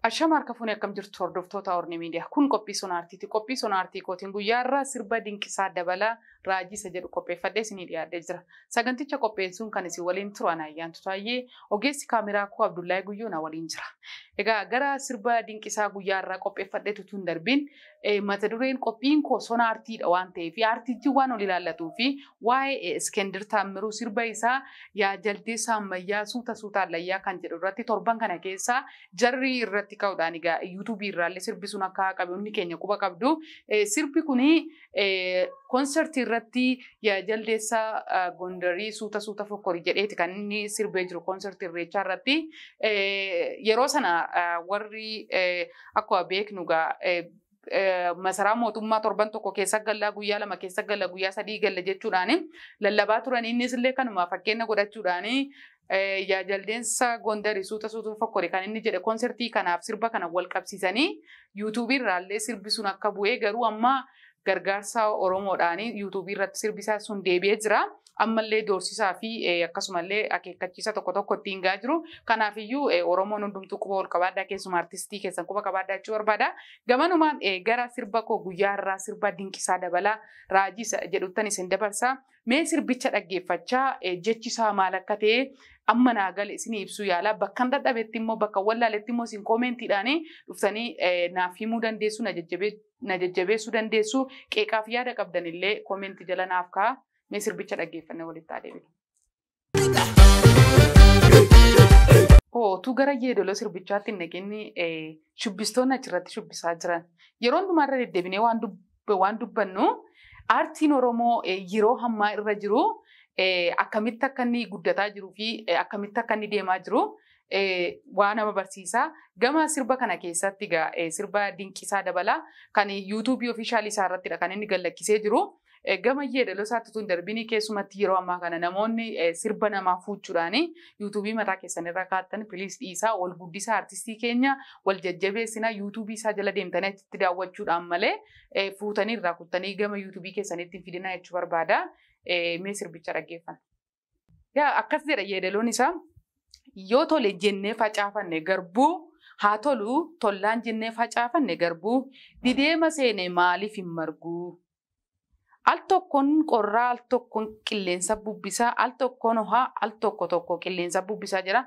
Ashama harka fuunee akkam jirtu hordoftoota Orni Miidiyaa. Kun qophii sonaartiiti. Qophii sonaartii kootiin guyyaarraa sirba dinqisaa dabalaa raajisa jedhu qopheeffadhee isinii dhiyaatee jira. Saganticha qopheessuun kan isin waliin turan ayyaantu taayee ogeessi kaameraa koo Abdullahi Guyyoo na waliin jira. Egaa gara sirba dinqisaa guyyaarraa qopheeffadhee tutuun darbiin mata dureen qophiin koo sonaartiidha waan ta'eef aartiitti waan ol ilaallatuu fi waa'ee Iskendir Taammiruu sirba isaa yaa jaldeessa ammayyaa suutaan layyaa kan jedhu irratti torban kana keessaa jarri irratti ka'uudhaan egaa yuutuubii irraallee sirbi sun akka qabeenya keenya quba qabdu sirbi kuni konsertii irratti yaa jaldeessa Gondarii suuta fokkorii jedheeti kan inni sirbee jiru konsertii irreechaa irratti yeroo sana warri akkuma beeknu masaraa mootummaa torban tokko keessa galla guyyaa lama keessa galla guyyaa sadii galla jechuudhaan lallabaa turan innis illee kanuma fakkeenya godhachuudhaan yaa jaldeessa Gondarii suuta fokkorii kan inni jedhe konsertii kanaaf sirba kana wal qabsiisanii yuutuubii irraallee sirbi sun akka bu'ee garuu amma gargaarsa Oromoodhaan yuutuubii irratti sirbisaa sun deebi'ee jira. Ammallee doorsisaa fi akkasumallee akeekkachiisa tokko ittiin gaa jiru. Kanaafiyyuu Oromoon hundumtuu quba ol qabaadhaa keessumaa artistii keessan quba qabaadhaa jechuu barbaada. Gamanumaan gara sirba koo guyyaarraa sirba dinqisaa dabalaa raajisa jedhuttan isin dabarsaa. Mee sirbicha dhaggeeffachaa jechisaa maal akka ta'e amma naa gale isin ibsuu yaala. Bakka dadhabetti immoo bakka wallaaletti immoo isin koomentiidhaan dhuftanii naaf himuu dandeessu na jajjabeessuu dandeessu. Qeeqaaf yaada qabdan illee koomentii jala naaf ka'a. Mee sirbicha dhaggeeffannee walitti adeemna. Tu gara yeedaloo sirbichaatti hin naqinni shubbistoonni achirratti shubbisaa jiran. Yeroo hundumaarra deddeebinee waan dubbannu aartiin Oromoo yeroo hammaa irra jiru akkamitti akka inni guddataa jiruu fi akkamitti akka inni deemaa jiru waan nama barsiisa. Gama sirba kana keessatti sirba dinqisaa dabalaa kan yuutuubii ofiishaalii isaa irrattidha kan inni gallakkisee jiru. Gama yeedaloo isaatti tun darbinii keessumatti yeroo ammaa kana namoonni sirba namaa fuuchuudhaan yuutuubii mataa keessan irra kaa'atan piliis dhiisaa wal guddisaa artistii keenya wal jajjabeessinaa yuutuubii isaa jala deemtanii achitti daawwachuudhaan malee fuutanii irraa kuttanii gama yuutuubii keessanitti fidinaa jechuu barbaada. Mee sirbicha dhaggeeffanna. Akkas jedha yeedaloon isaa yoo tole jennee facaafanne garbuu haa tolu tollaan jennee facaafanne garbuu dideema seene maaliif hin marguu. Al tokkoon qorraa al tokkoon qilleensa bubbisaa al tokkoon ho'aa al tokko qilleensa bubbisaa jira.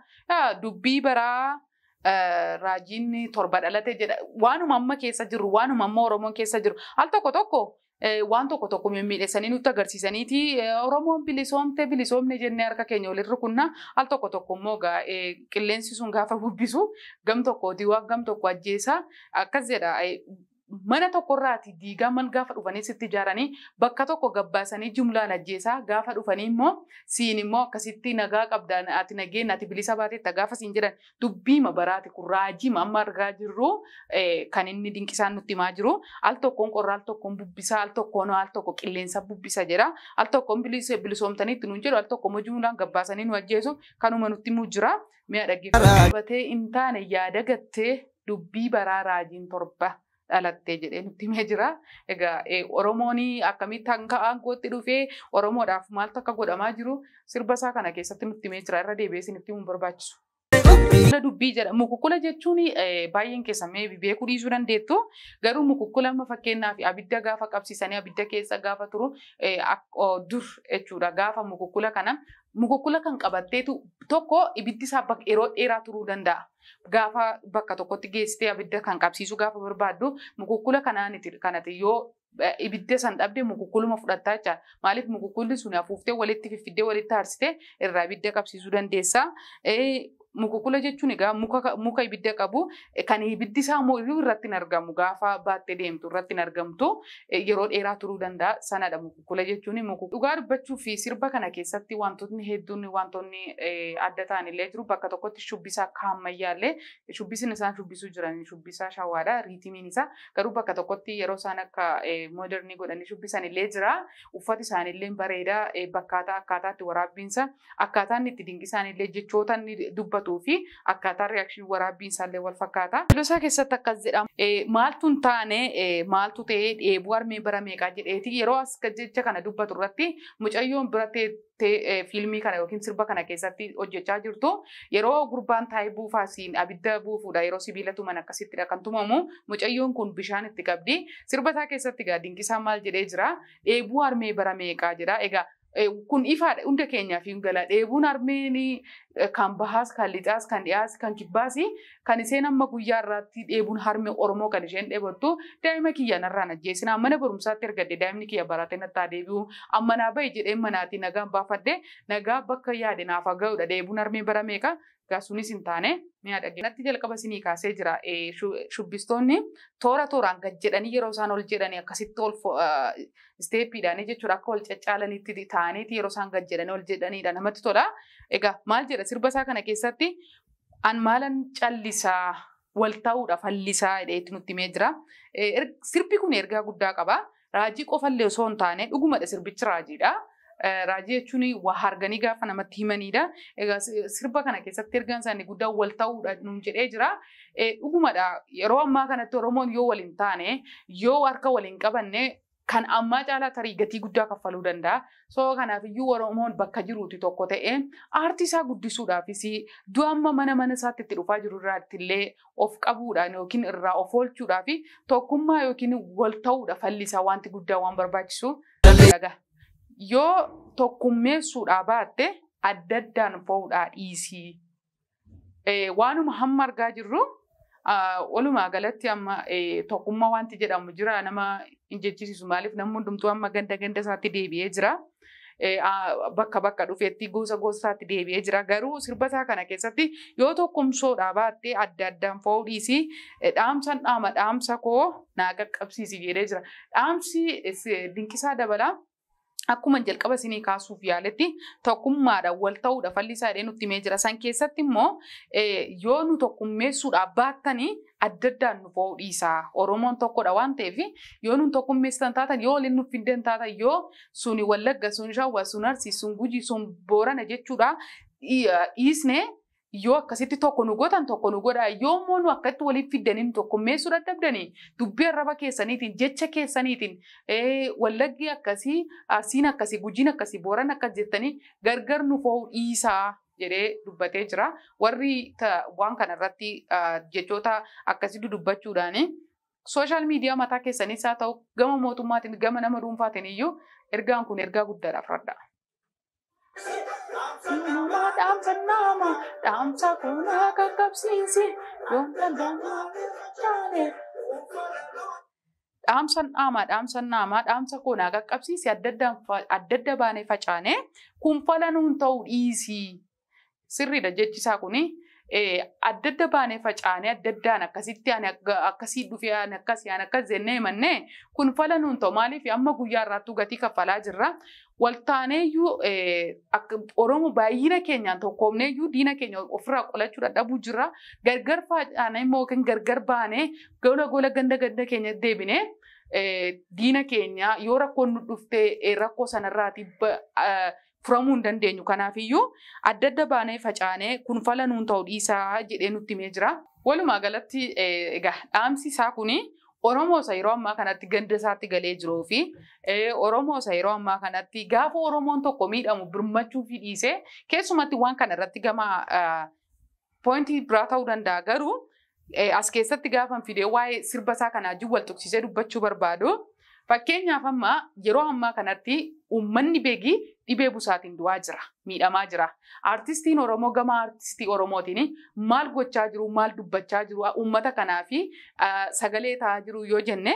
Dubbii baraa raajiin torba dhalate jedha. Waanuma amma keessa jiru waanuma amma Oromoon keessa jiru al tokko waan tokko mimmiidheessanii nutti agarsiisaniiti Oromoon bilisoomne jennee harka keenya walirra kunna al tokko immoo qilleensi sun gaafa bubbisu gam tokko diiwaa gam tokko ajjeesa akkas jedha. Mana tokkorraati diigaman gaafa dhufanii sitti ijaaranii bakka tokko gabbaasanii jumlaan ajjeesaa gaafa dhufanii immoo siin immoo akkasitti nagaa qabdaan ati nageenya ati bilisa baateetta gaafa siin jedhan dubbiima baraati kun raajiima amma argaa jirru kan inni dinqisaan nutti himaa jiru al tokkoon qorraa al tokkoon bubbisaa al tokko qilleensa bubbisa jedha al tokkoon bilisoomtanii itti nuun jedhu al tokko immoo jumlaan gabbaasanii nu ajjeesu kanuma nutti himuu jira mi'a dhaggeeffatee hin taane yaada gattee dubbii baraa raajiin torba. Dhalattee jedhee nutti himee jira. Egaa Oromoon akkamitti hanga aangootti dhufee Oromoodhaaf maaltu akka godhamaa jiru sirba isaa kana keessatti nutti himee jira. Irra deebi'ee isinitti himuun barbaachisu. Dubbii jedha. Mukukkula jechuun baay'een keessan beekuu dhiisuu dandeettu. Garuu mukukkula amma fakkeenyaaf abidda gaafa qabsiisanii abidda keessa gaafa turu dur jechuudha. Gaafa mukukkula kan qabatteetu tokko ibiddi isaa yeroo dheeraa turuu danda'a. Gaafa bakka tokkotti geessitee abidda kan qabsiisu gaafa barbaaddu mukukkula kanati yoo ibidda san dhabde mukukkuluma fudhattaa jecha maaliif mukukkulli sun afuuftee walitti fiffidee walitti haarsitee irraa ibidda qabsiisuu dandeessa. Mukukkula jechuun egaa muka ibidda qabu kan ibiddi isaa irratti hin argamu gaafa baattee deemtu irratti hin argamtu yeroo dheeraa turuu danda'a sanadha mukukkula jechuun. Dhugaa dubbachuu fi sirba kana keessatti wantoonni hedduun wantoonni adda ta'anillee jiru bakka tokkotti shubbisaa akka ammayyaallee shubbisni isaan shubbisuu jiran shubbisaa shawaadha riitimiin isaa garuu bakka tokkotti yeroo isaan akka moodernii godhanii shubbisanillee jira uffati isaanillee bareedaa akkaataatti waraabbiinsa akkaataan itti dinqisaanillee jechootaan dubbatu. dubbatuu fi akkaataa reakshinii waraabbiin isaallee wal fakkaata. Fiiloosaa keessatti akkas jedhama. Maaltu hin taane maaltu ta'ee dheebuu harmee bara meeqaa jedheeti yeroo as jecha kana dubbatu irratti mucayyoon bira fiilmii kana yookiin sirba kana keessatti hojjechaa jirtu yeroo gurbaan taa'ee buufaasiin abidda buufuudha yeroo sibiila tuman akkasittidha kan tumamu mucayyoon kun bishaan itti qabdi sirba isaa keessatti egaa dinqisaa maal jedhee jira dheebuu harmee bara meeqaa jedha egaa kun ifaadha hunda keenyaaf hin gala dheebuun harmeen kan bahaas kan lixaas kan dhiyaas kan kibbaas kan isheen amma guyyaa irratti dheebuun harmee Oromoo kan isheen dheebattu daa'ima kiyya narraan ajjeesinaa mana barumsaatti ergadde daa'imni kiyya baratee nattaa deebi'u amma naa bahi jedhee manaatii nagaan baafadde nagaa bakka yaade naaf ga'uudha dheebuun harmee bara meeqa gaasuunis hin taane mi'a dhageenyatti jalqaba sinii kaasee jira shubbistoonni tooraan gad jedhanii yeroo isaan ol jedhanii akkasitti ol isteeppiidhaan jechuudha akka ol caccaalanitti ta'aniiti yeroo isaan gad jedhanii ol jedhaniidha namatti tola. Egaa maal jedha sirba isaa kana keessatti an maalan callisaa wal ta'uudha fallisaa jedheetti nutti himee jira. Sirbi kun ergaa guddaa qaba. Raajii qofallee osoo hin taane dhugumadha sirbichi raajiidha. Raajii jechuun waa harganii gaafa namatti himanidha. Egaa sirba kana keessatti ergaan isaanii guddaa wal ta'uudha nuun jedhee jira. Dhugumadha yeroo ammaa kanatti Oromoon yoo waliin taane yoo harka waliin qabanne kan ammaa caalaa tarii gatii guddaa kaffaluu danda'a. So kanaafiyyuu Oromoon bakka jiruuti tokko ta'ee aartii isaa guddisuudhaafis du'a amma mana isaatti itti dhufaa jiru irraatti illee of qabuudhaan yookiin irraa of oolchuudhaaf tokkummaa yookiin wal ta'uudha fallisaa wanti guddaa waan barbaachisu. Yoo tokkummeessuudhaa baatte adda addaan fo'uudhaa dhiisii. Waanuma hamma argaa jirru walumaa galatti amma tokkummaa wanti jedhamu jira nama hin jechisiisu maaliif namni hundumtuu amma ganda isaatti deebi'ee jira. Bakka dhufeetti gosa isaatti deebi'ee jira. Garuu sirba isaa kana keessatti yoo tokkumsoodhaa baatte adda addaan fo'uu dhiisii dhaamsa koo naa qaqqabsiisi jedhee jira. Dhaamsi dinqisaa dabalaa. Akkuma jalqaba sinii kaasuuf yaaletti tokkummaadhaan wal ta'uudha fallisaa jedhee nutti himee jira. San keessatti immoo yoo nu tokkummeessuudhaaf baattanii adda addaan nu fo'uu dhiisaa. Oromoon tokkodha waan ta'eef yoo nu tokkummeessitan taatan yoo waliin nuuf fidan taatan yoo suni Wallagga sun Shawwa sun Arsii sun Gujii sun Boorana jechuudha dhiisne yoo akkasitti tokko nu godhan tokko nu godhaa yoo immoo nu akkatti waliin fidanii tokkummeessuu dadhabdanii dubbii arraba keessaniitiin jecha keessaniitiin Wallaggi akkasii Arsiin akkasii Gujiin akkasii Booran akkas jettanii gargar nu fo'uu dhiisaa jedhee dubbatee jira. Warri waan kanarratti jechoota akkasii dubbachuudhaan sooshaal miidiyaa mataa keessanis haa ta'u gama mootummaatiin gama nama dhuunfaatiin iyyuu ergaan kun ergaa guddaadhaaf radda. Dhaamsa kun akka qabsiisi dhaamsa kun akka qabsiisi adda adda baanee facaane kun fala nuun ta'uu dhiisii sirriidha jechisaa kuni adda adda baanee facaane adda addaan akkasitti akkasii dhufee akkas jennee mannee kun fala nuun ta'u maaliif amma guyyaa irraattuu gatii kaffalaa jirra. Waltaaneeyyuu Oromoo baay'ina keenyaan tokkoomneeyyuu diina keenya ofirraa qolachuu dadhabuu jirra. Gargar facaanee immoo yookiin gargar baanee gola ganda keenya deebinee diina keenya yoo rakkoon nu dhuftee rakkoo sanarraati furamuu hin dandeenyu. Kanaafiyyuu adda adda baanee facaanee kun fala nuun ta'uu dhiisaa jedhee nutti himee jira. Walumaa galatti egaa dhaamsi isaa kuni Oromoo isa yeroo ammaa kanatti ganda isaatti galee jiruu fi Oromoo isa yeroo ammaa kanatti gaafa Oromoon tokko miidhamu birmachuu fi dhiisee keessumatti waan kana irratti gama poointii biraa ta'uu danda'a. Garuu as keessatti gaafan fidee waa'ee sirba isaa kanaa wajjin wal tuqsisee dubbachuu barbaadu. Fakkeenyaaf amma yeroo ammaa kanatti uummanni beekii dhibee busaatiin du'aa jira, miidhamaa jira. Artistiin Oromoo gama artistii Oromootiin maal gochaa jiru, maal dubbachaa jiru, uummata kanaaf sagalee ta'aa jiru yoo jenne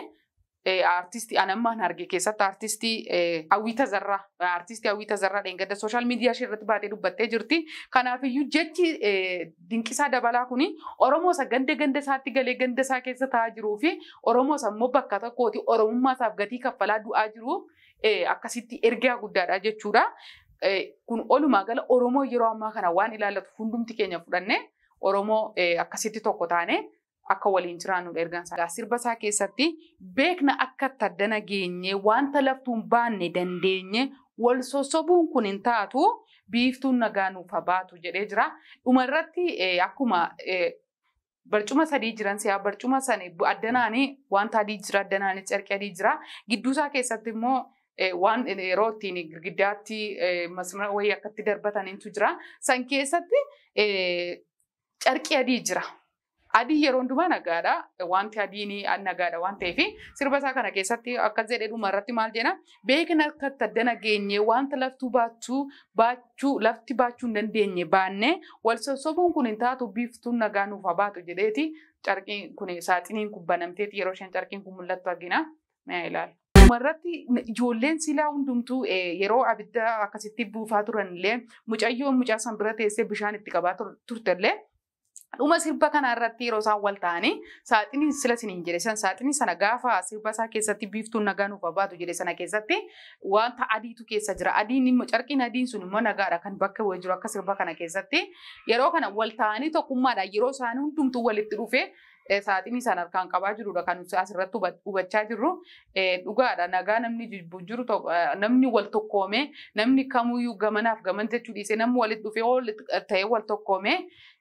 artistii anammaan arge keessatti artistii Hawwii Zarraa dheengadda sooshaal miidiyaa ishee irratti baatee dubbattee jirti. Kanaafiyyuu jechi dinqisaa dabalaa kuni Oromoo isa ganda isaatti galee ganda isaa keessa ta'aa jiruu fi Oromoo isa immoo bakka tokkooti Oromummaa isaaf gatii kaffalaa du'aa jiru akkasitti ergaa guddaadha jechuudha. Kun olumaa gala Oromoo yeroo ammaa kana waan ilaallatu hundumti keenya fudhanne Oromoo akkasitti tokko taane akka waliin jiraannudha ergaan isaa. Sirba isaa keessatti beekna akka taddana geenye wanta laftuun baanne dandeenye wal sossobuun kun hin taatu biiftuun nagaa nuuf baatu jedhee jira. Dhumarratti akkuma barcuma sadii jiran si'a barcuma sani addanaanii wanta adii jira addanaanii carqii adii jira. Gidduusaa keessatti immoo waan yeroo ittiin girgiddaatti masmara wayii akkatti darbataniitu jira. San keessatti carqii adii jira. Adii yeroo hundumaa nagaadha. Wanti adiin nagaadha waan ta'eef sirba isaa kana keessatti akka jedhee dhumarratti maal jedha beekna akka addana geenye wanta lafti baachuu hin dandeenye baanne wal sossobuun kun hin taatu biiftuun nagaa nuuf baatu jedheeti carqiin kun saaxiniin kun banamteeti yeroo isheen carqiin kun mul'attu argina. Mee ilaali. Dhumarratti ijoolleen silaa hundumtuu yeroo abidda akkasitti buufaa turanillee mucayyoon mucaa san bira teessee bishaan itti qabaa turtellee dhuma sirba kanarratti yeroo isaan wal ta'anii saaxinii sila siniin jedhe saaxinii sana gaafa sirba isaa keessatti biiftuun nagaa nuuf baatu jedhe sana keessatti wanta adiitu keessa jira. Adiin immoo carqiin adiin sun immoo nagaadha kan bakka bu'ee jiru akka sirba kana keessatti yeroo kana wal ta'anii tokkummaadha yeroo isaan hundumtuu walitti dhufee saaxinii sana harkaan qabaa jirudha kan asirratti hubachaa jirru. Dhugaadha nagaa namni jiru namni wal tokkoomee namni kamuyyuu gamanaaf gaman jechuu dhiisee namni walitti dhufee ta'ee wal tokkoomee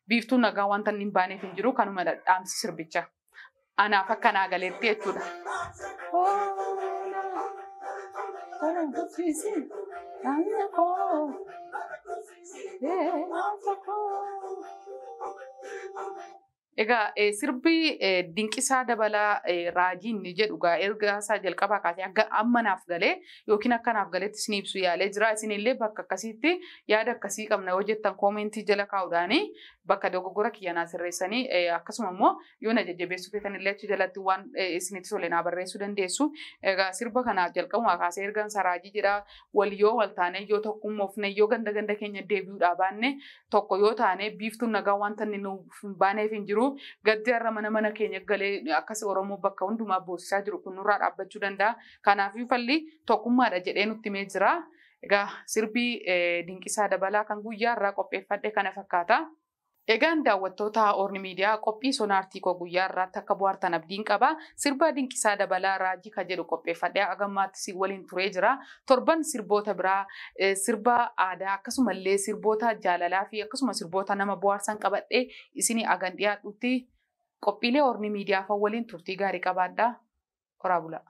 biiftuun nagaa wanta inni hin baaneef hin jiru kanuma dhaamsi sirbicha. Anaaf akkanaa galeetti jechuudha. Egaa sirbi dinqisaa dabalaa raajiin jedhu erga isaa jalqabaa kaasee akka ammanaaf galee yookiin akkanaaf galeetti isin ibsu yaalee jira. Isinillee bakka akkasiitti yaada akkasii qabna yoo jettan koomentii jala kaa'uudhaani bakka dogoggora kiyyanaa sirreessanii akkasuma immoo yoo na jajjabeessuu feetanillee achi jalatti waan isinitti tole naa barreessuu dandeessu. Egaa sirba kanaaf jalqabumaa kaasee ergaan isaa raajii jedha wal yoo wal taanee yoo tokkummoofne yoo ganda keenya deebi'uudhaa baanne tokko yoo taane biiftuun nagaa wanta inni nuuf hin baaneef hin jiru. Gaddi har'a mana keenya galee akkas Oromoo bakka hundumaa boosisaa jiru kun nurraa dhaabbachuu danda'a. Kanaafuu falli tokkummaadha jedhee nutti himee jira. Egaa sirbii dinqisaa dabalaa kan guyyaa irraa qopheeffadhe kana fakkaata. Egaan daawwattoota Orni Miidiyaa qophii sonaartii koo guyyaa irraatti akka bohaartan abdiin qaba. Sirba dinqisaa dabalaa raajii kan jedhu qopheeffadhee agammaatti si waliin turee jira. Torban sirboota biraa sirba aadaa akkasumallee sirboota jaalalaa fi akkasuma sirboota nama bohaarsan qabadhee isinii agan dhiyaadhutti qophiilee Orni Miidiyaa waliin turtii gaarii qabaadhaa. Horaa bulaa.